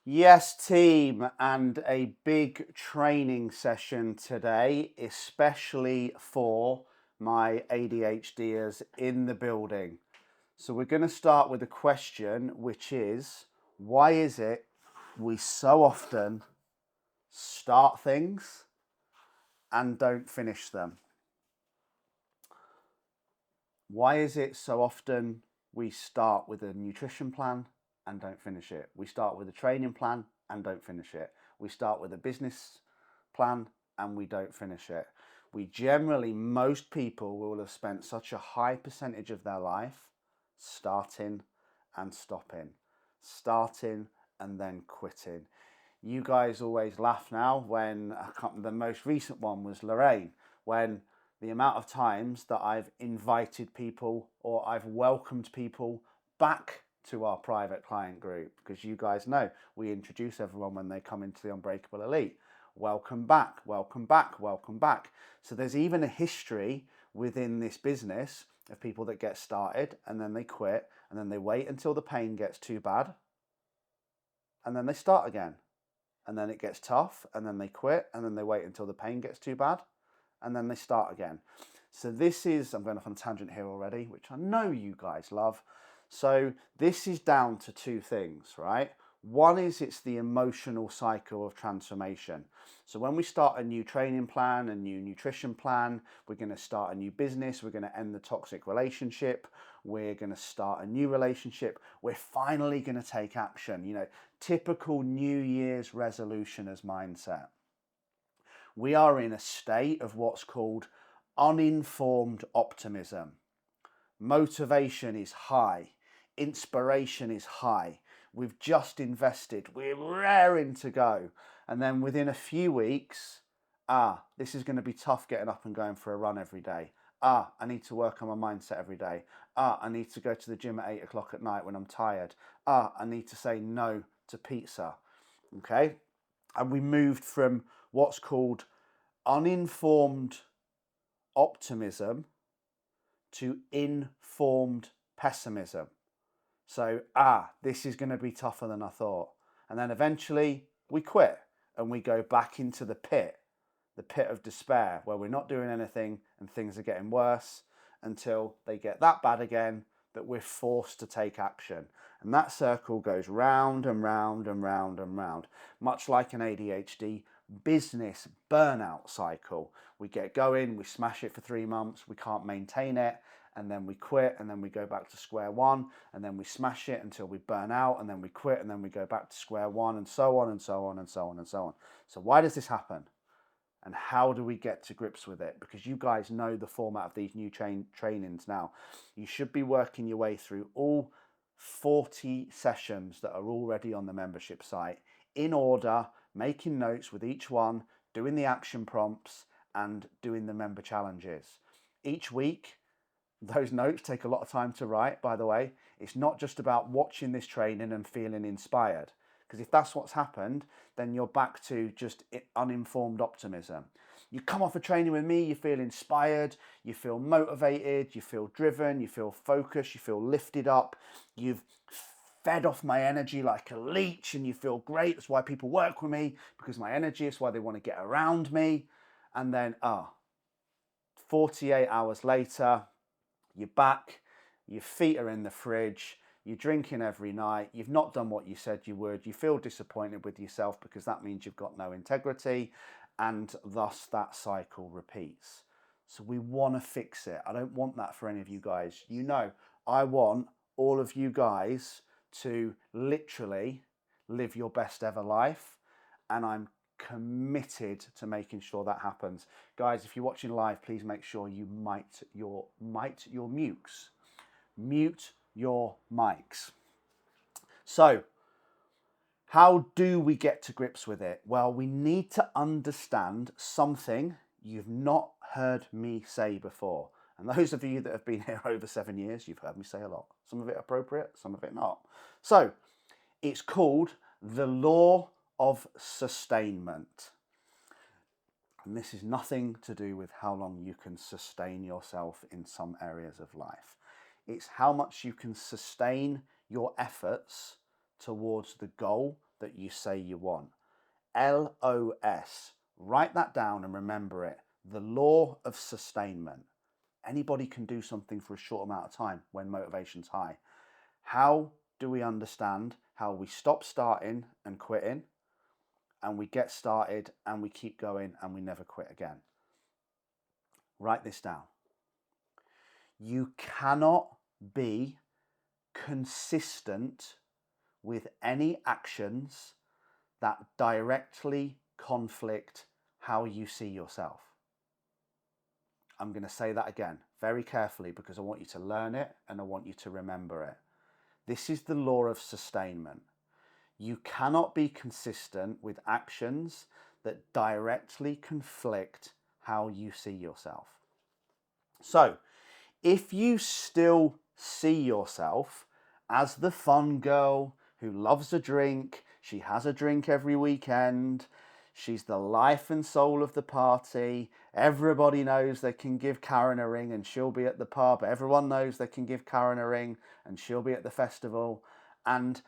Yes, team, and a big training session today, especially for my ADHDers in the building. So we're going to start with a question, which is, why is it we so often start things and don't finish them? Why is it so often we start with a nutrition plan and don't finish it? We start with a training plan and don't finish it. We start with a business plan and we don't finish it. Most people will have spent such a high percentage of their life starting and stopping, starting and then quitting. You guys always laugh now when the most recent one was Lorraine, when the amount of times that I've invited people or I've welcomed people back to our private client group, because you guys know we introduce everyone when they come into the Unbreakable Elite. Welcome back, welcome back, welcome back. So there's even a history within this business of people that get started and then they quit and then they wait until the pain gets too bad and then they start again. And then it gets tough and then they quit and then they wait until the pain gets too bad and then they start again. So I'm going off on a tangent here already, which I know you guys love. So this is down to two things, right? One is it's the emotional cycle of transformation. So when we start a new training plan, a new nutrition plan, we're going to start a new business, we're going to end the toxic relationship, we're going to start a new relationship, we're finally going to take action. Typical New Year's resolutioners mindset. We are in a state of what's called uninformed optimism. Motivation is high, inspiration is high. We've just invested, we're raring to go. And then within a few weeks, this is going to be tough getting up and going for a run every day. I need to work on my mindset every day. I need to go to the gym at 8 o'clock at night when I'm tired. I need to say no to pizza. Okay? And we moved from what's called uninformed optimism to informed pessimism. So, this is going to be tougher than I thought. And then eventually we quit and we go back into the pit of despair, where we're not doing anything and things are getting worse until they get that bad again that we're forced to take action. And that circle goes round and round and round and round, much like an ADHD business burnout cycle. We get going, we smash it for 3 months, we can't maintain it, and then we quit, and then we go back to square one, and then we smash it until we burn out, and then we quit, and then we go back to square one, and so on and so on and so on and so on. So why does this happen? And how do we get to grips with it? Because you guys know the format of these new trainings now. You should be working your way through all 40 sessions that are already on the membership site in order, making notes with each one, doing the action prompts, and doing the member challenges. Each week, those notes take a lot of time to write, by the way. It's not just about watching this training and feeling inspired. Because if that's what's happened, then you're back to just uninformed optimism. You come off a training with me, you feel inspired, you feel motivated, you feel driven, you feel focused, you feel lifted up, you've fed off my energy like a leech and you feel great. That's why people work with me, because my energy is why they want to get around me. And then, 48 hours later, you're back, your feet are in the fridge, you're drinking every night, you've not done what you said you would, you feel disappointed with yourself because that means you've got no integrity, and thus that cycle repeats. So we want to fix it. I don't want that for any of you guys. I want all of you guys to literally live your best ever life, and I'm committed to making sure that happens. Guys, if you're watching live, please make sure you mute your mutes. Mute your mics. So, how do we get to grips with it? Well, we need to understand something you've not heard me say before. And those of you that have been here over 7 years, you've heard me say a lot. Some of it appropriate, some of it not. So, it's called the Law of Sustainment. And this is nothing to do with how long you can sustain yourself in some areas of life. It's how much you can sustain your efforts towards the goal that you say you want. LOS. Write that down and remember it. The law of sustainment. Anybody can do something for a short amount of time when motivation's high. How do we understand how we stop starting and quitting, and we get started and we keep going and we never quit again? Write this down. You cannot be consistent with any actions that directly conflict how you see yourself. I'm going to say that again very carefully because I want you to learn it and I want you to remember it. This is the law of sustainment. You cannot be consistent with actions that directly conflict how you see yourself. So, if you still see yourself as the fun girl who loves a drink, she has a drink every weekend, she's the life and soul of the party, everybody knows they can give Karen a ring and she'll be at the pub, everyone knows they can give Karen a ring and she'll be at the festival, and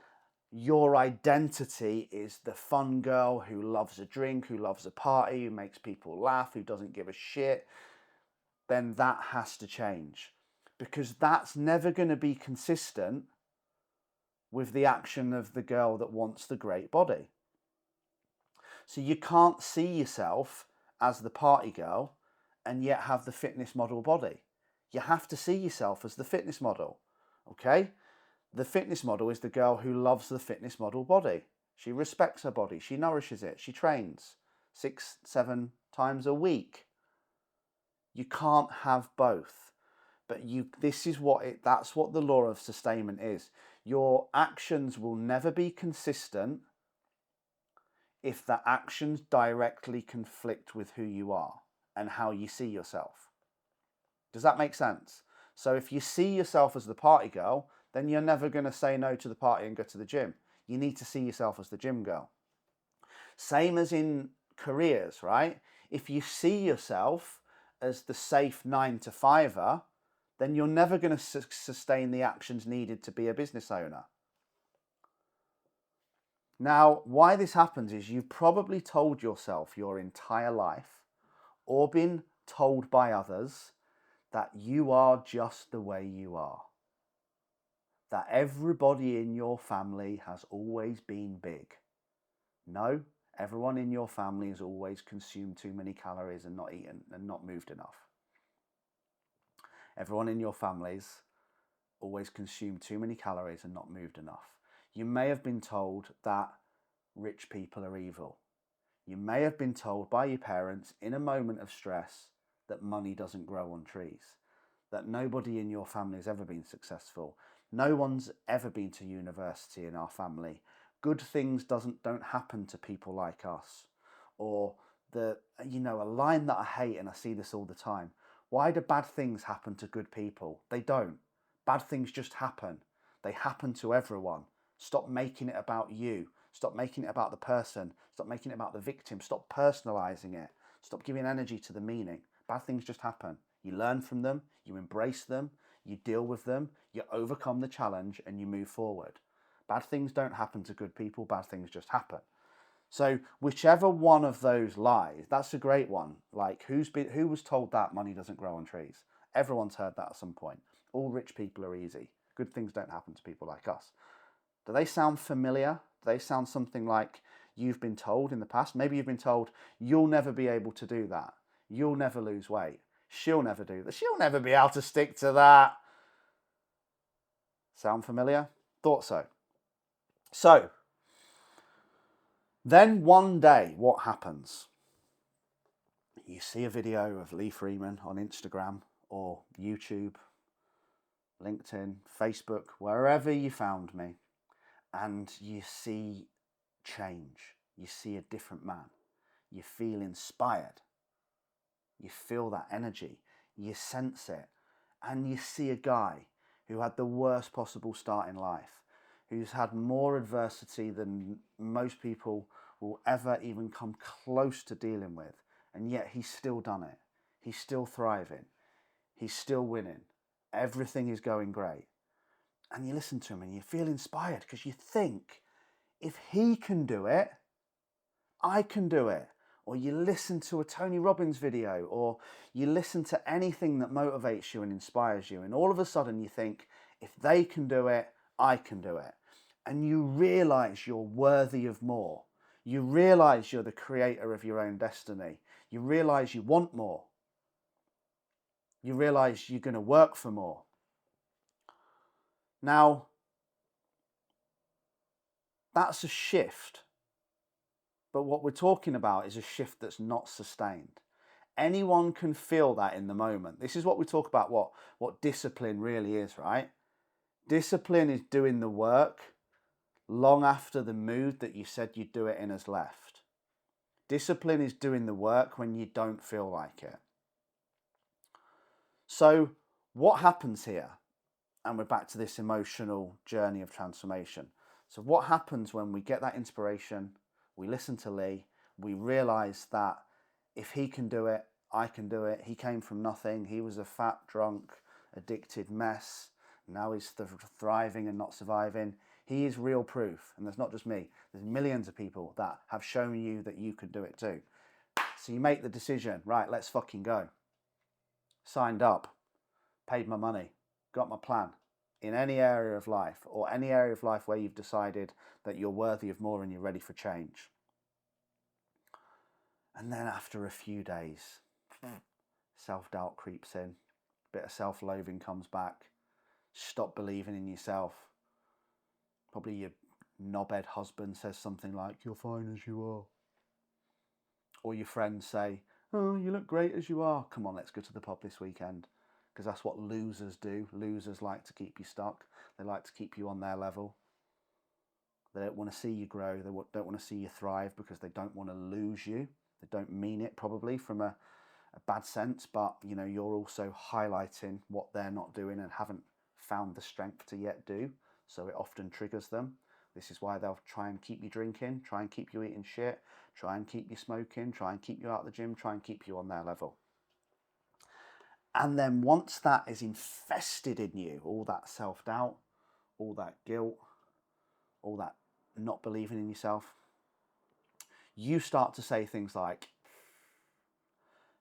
your identity is the fun girl who loves a drink, who loves a party, who makes people laugh, who doesn't give a shit, then that has to change, because that's never going to be consistent with the action of the girl that wants the great body. So you can't see yourself as the party girl and yet have the fitness model body. You have to see yourself as the fitness model, okay? The fitness model is the girl who loves the fitness model body. She respects her body, she nourishes it, she trains 6-7 times a week. You can't have both, but that's what the law of sustainment is. Your actions will never be consistent if the actions directly conflict with who you are and how you see yourself. Does that make sense? So if you see yourself as the party girl, then you're never going to say no to the party and go to the gym. You need to see yourself as the gym girl. Same as in careers, right? If you see yourself as the safe 9-to-5er, then you're never going to sustain the actions needed to be a business owner. Now, why this happens is you've probably told yourself your entire life, or been told by others, that you are just the way you are. That everybody in your family has always been big. No, everyone in your family has always consumed too many calories and not eaten and not moved enough. Everyone in your families always consumed too many calories and not moved enough. You may have been told that rich people are evil. You may have been told by your parents in a moment of stress that money doesn't grow on trees, that nobody in your family has ever been successful. No one's ever been to university in our family. Good things don't happen to people like us. Or a line that I hate, and I see this all the time. Why do bad things happen to good people? They don't. Bad things just happen. They happen to everyone. Stop making it about you. Stop making it about the person. Stop making it about the victim. Stop personalizing it. Stop giving energy to the meaning. Bad things just happen. You learn from them, you embrace them, you deal with them, you overcome the challenge, and you move forward. Bad things don't happen to good people, bad things just happen. So whichever one of those lies, that's a great one. Like, who was told that money doesn't grow on trees? Everyone's heard that at some point. All rich people are easy. Good things don't happen to people like us. Do they sound familiar? Do they sound something like you've been told in the past? Maybe you've been told you'll never be able to do that. You'll never lose weight. She'll never do that. She'll never be able to stick to that. Sound familiar? Thought so. So, then one day, what happens? You see a video of Lee Freeman on Instagram or YouTube, LinkedIn, Facebook, wherever you found me, and you see change. You see a different man. You feel inspired. You feel that energy. You sense it. And you see a guy who had the worst possible start in life, who's had more adversity than most people will ever even come close to dealing with. And yet he's still done it. He's still thriving. He's still winning. Everything is going great. And you listen to him and you feel inspired because you think, if he can do it, I can do it. Or you listen to a Tony Robbins video, or you listen to anything that motivates you and inspires you, and all of a sudden you think, if they can do it, I can do it. And you realize you're worthy of more. You realize you're the creator of your own destiny. You realize you want more. You realize you're going to work for more. Now, that's a shift. But what we're talking about is a shift that's not sustained. Anyone can feel that in the moment. This is what we talk about, what discipline really is, right? Discipline is doing the work long after the mood that you said you'd do it in has left. Discipline is doing the work when you don't feel like it. So what happens here? And we're back to this emotional journey of transformation. So what happens when we get that inspiration, we listen to Lee, we realize that if he can do it, I can do it. He came from nothing. He was a fat, drunk, addicted mess. Now he's thriving and not surviving. He is real proof. And there's not just me. There's millions of people that have shown you that you can do it too. So you make the decision, right, let's fucking go. Signed up, paid my money, got my plan. In any area of life, or any area of life where you've decided that you're worthy of more and you're ready for change. And then after a few days, self-doubt creeps in, a bit of self-loathing comes back, stop believing in yourself. Probably your knobhead husband says something like, you're fine as you are. Or your friends say, oh, you look great as you are. Come on, let's go to the pub this weekend. Because that's what losers do. Losers like to keep you stuck. They like to keep you on their level. They don't want to see you grow. They don't want to see you thrive because they don't want to lose you. They don't mean it probably from a bad sense, but you know, you're also highlighting what they're not doing and haven't found the strength to yet do. So it often triggers them. This is why they'll try and keep you drinking, try and keep you eating shit, try and keep you smoking, try and keep you out of the gym, try and keep you on their level. And then once that is infested in you, all that self-doubt, all that guilt, all that not believing in yourself, you start to say things like,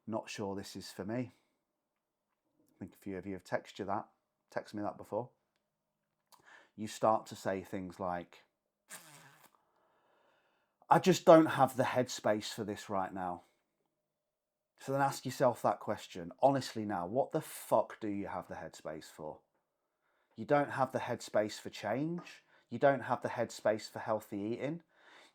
not sure this is for me. I think a few of you have texted me that before. You start to say things like, I just don't have the headspace for this right now. So then ask yourself that question. Honestly now, what the fuck do you have the headspace for? You don't have the headspace for change. You don't have the headspace for healthy eating.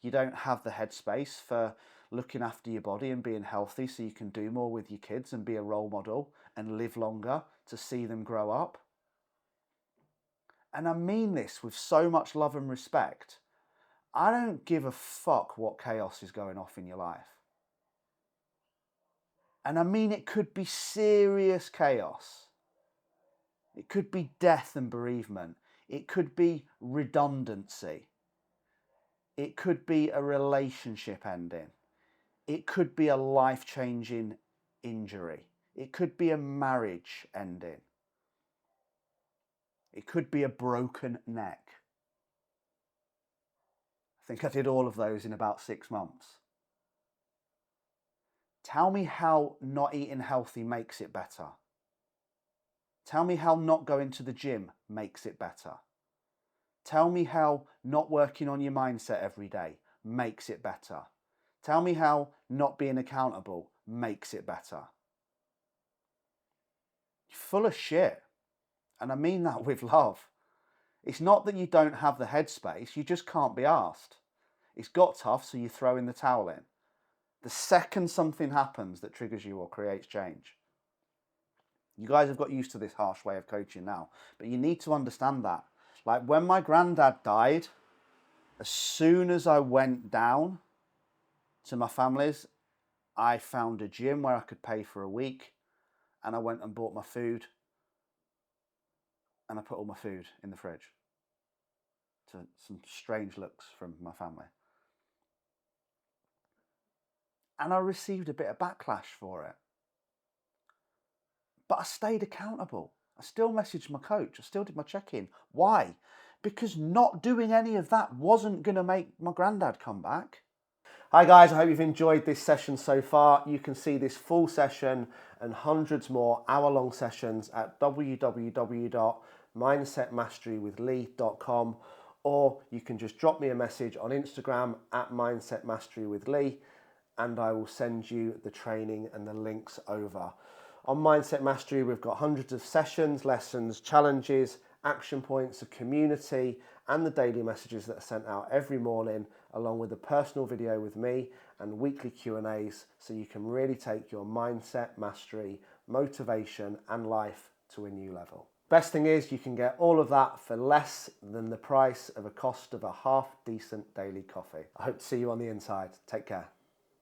You don't have the headspace for looking after your body and being healthy so you can do more with your kids and be a role model and live longer to see them grow up. And I mean this with so much love and respect. I don't give a fuck what chaos is going off in your life. And I mean, it could be serious chaos. It could be death and bereavement. It could be redundancy. It could be a relationship ending. It could be a life-changing injury. It could be a marriage ending. It could be a broken neck. I think I did all of those in about 6 months. Tell me how not eating healthy makes it better. Tell me how not going to the gym makes it better. Tell me how not working on your mindset every day makes it better. Tell me how not being accountable makes it better. You're full of shit. And I mean that with love. It's not that you don't have the headspace, you just can't be asked. It's got tough, so you throw in the towel in. The second something happens that triggers you or creates change. You guys have got used to this harsh way of coaching now, but you need to understand that. Like when my granddad died, as soon as I went down to my family's, I found a gym where I could pay for a week, and I went and bought my food, and I put all my food in the fridge. To some strange looks from my family. And I received a bit of backlash for it. But I stayed accountable. I still messaged my coach. I still did my check-in. Why? because not doing any of that wasn't going to make my granddad come back. Hi guys, I hope you've enjoyed this session so far. You can see this full session and hundreds more hour-long sessions at www.mindsetmasterywithlee.com, or you can just drop me a message on Instagram at mindsetmasterywithlee, and I will send you the training and the links over. On Mindset Mastery, we've got hundreds of sessions, lessons, challenges, action points, a community, and the daily messages that are sent out every morning, along with a personal video with me and weekly Q&As, so you can really take your mindset, mastery, motivation, and life to a new level. Best thing is you can get all of that for less than the price of a cost of a half decent daily coffee. I hope to see you on the inside. Take care.